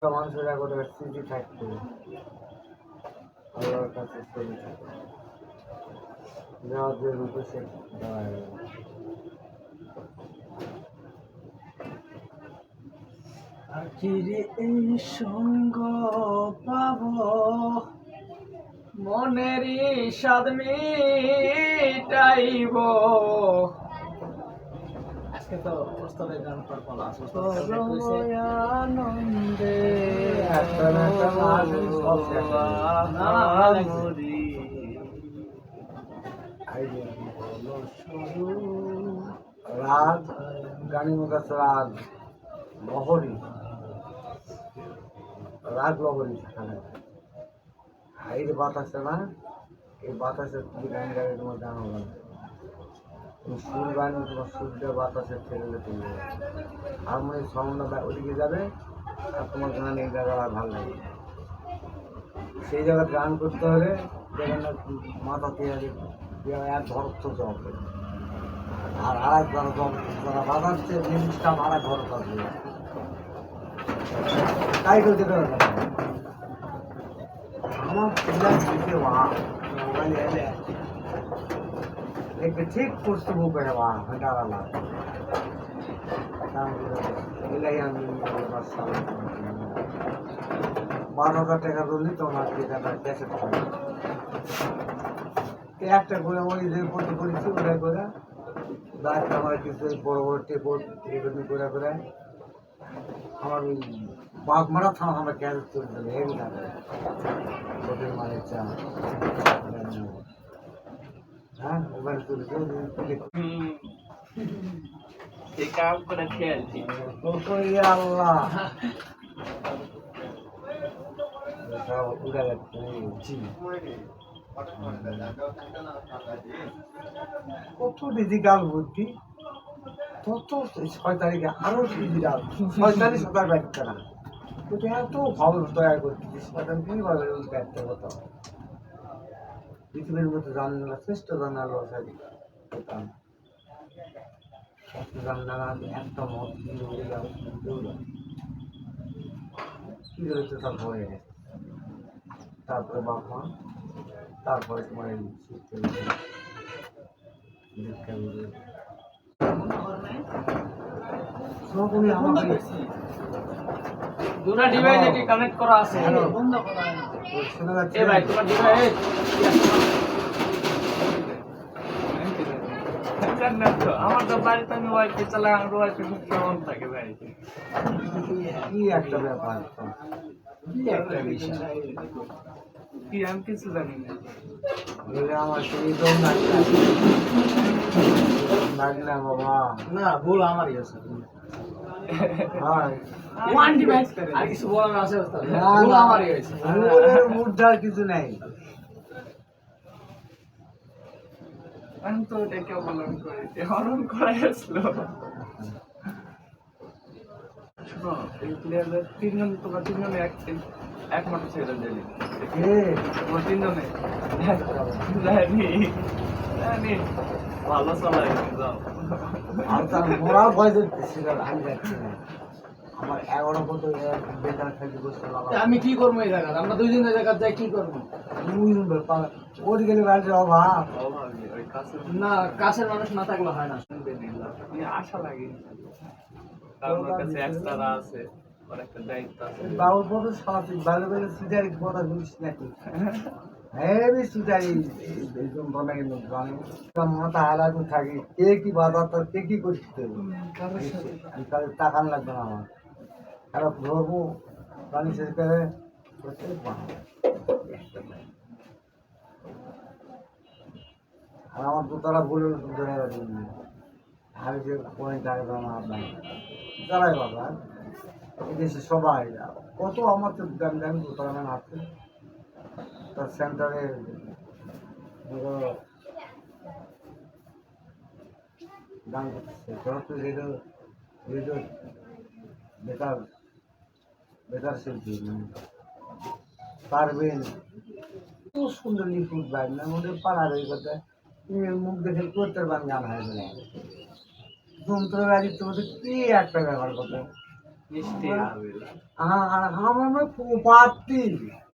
মানুষের করে স্মৃতি থাকতো আল্লাহর কাছে চলে থাকে যাওয়ার যে রূপে সে দাঁড়ায় গেল। আখিরে এই সঙ্গ পাব মনেরই স্বাদ মিটাইব। আজকে তো ওস্তাদের গান পর বলা আছে আনন্দে রাগ গানের মধ্যে আছে রাগ লহরী, রাগ লহরী সেখানে এই যে বাতাসে না, এই বাতাসে তুমি গান গাড়ি তোমার গান হবে না। সুর গান তোমার সুরটা বাতাসে ফেলে তুলবে, হারমোনিয়াম সাউন্ড ওদিকে যাবে আর তোমার গান এই জায়গায় আর ভালো লাগবে। সেই জায়গায় গান করতে হলে যেখানে মাথা দিয়ে এক ধরত জব আর আরেক ধর যারা বাজাচ্ছে জিনিসটা আর এক ধর থাকবে, তাই করতে পারে না। আমার মোবাইল এলে एक ठीक पुस्तक है वहाँ भंडारा ला बारह टाका रोली तो कैसे একটা করে ওই যে করতে করেছি ওটাই করে দাঁত আমার কিছু বড় বড় টেপট এগুলো করে করে আমার ওই বাঘমারা থানা আমরা ক্যারেজ করে দেবে হেভি না ওদের মালের চা। হ্যাঁ ওখানে চলেছে কাম করে খেলছি আল্লাহ উড়ে যাচ্ছে। কত ডিজিটাল বুদ্ধি, তত 6 তারিখে আরো ডিজিটাল 6 তারিখ 7 ব্যাখ্যা না ওটা এত খবর তৈরি করতেছি সেটা কিভাবে ওই ব্যাখ্যা হতো পৃথিবীর মধ্যে জানালা শ্রেষ্ঠ জানালো জানালা একটা মত কি রয়েছে তার ভয়ে গেছে। তারপরে বাপ মা, তারপরে তোমার এই সবই আমাকে দুটো ডিভাইস এটি কানেক্ট করা আছে। হ্যালো বন্ধ করা আছে। শোনা যাচ্ছে? এ ভাই তোমার ডিভাইস আমার তো বাড়িতে আমি ওয়াইফাই চালাই, আমার ওয়াইফাই খুব কেমন থাকে ভাই। কি একটা ব্যাপার, কি একটা বিষয়, কি আমি কিছু জানি না। আমার শরীর লাগলে বাবা না ভুল আমারই আছে। হ্যাঁ ওয়ান ডিভাইস আর কিছু বলার আছে ওস্তাদ? ভুল আমারই হয়েছে। ভুলের মুদ্রার কিছু নেই। আমি তো ওটাকে অবলম্বন করেছি, হরণ করা গেছিল। শোনো এই প্লেয়ারদের তিনজন, তোমরা তিনজনে একমাত্র ছেলে জানি তোমরা তিনজনে জানি ভালো চলাই যাও। আর তার মোরাও ভয় দেখতেছি, আমি যাচ্ছি না। আমার 11 কত বেকার খাইতে বসতে লাগা। আমি কি করবো এই জায়গা? আমরা দুইজন এই জায়গা যাই কি করবো? ওর গেলে বাড়ির অভাব। না কাছের মানুষ না থাকলে হয় না। আশা লাগে কারণ ওর কাছে এক্সট্রা আছে, ওর একটা দায়িত্ব আছে। বাবুর কত সামাজিক ভালো করে সিটারি কথা বলিস নাকি? হেবি সিটারি একদম বানাই লোক জানে মাথা হালাতে থাকি কে কি বাধা তার কে কি করতে তাদের টাকা লাগবে না আমার খারাপ ধরবো পানি শেষ করে আর আমার দোতলা বলে ধরে আমি যে পয়েন্ট আগে জানা আপনার যারাই বাবা এদেশে সবাই কত আমার তো দামি দামি দোতলা ম্যান আছে তার সেন্টারে গান করতেছে যত রেডিও রেডিও বেকার বেকার শিল্পী পারবেন খুব সুন্দর নিখুঁত গান না ওদের পাড়ার ওই কথা মুখ দেখে করতে পারেন গান হয়ে গেলে যন্ত্র গাড়ির তো কি একটা ব্যাপার কথা মিষ্টি হবে। আর আমার পাতি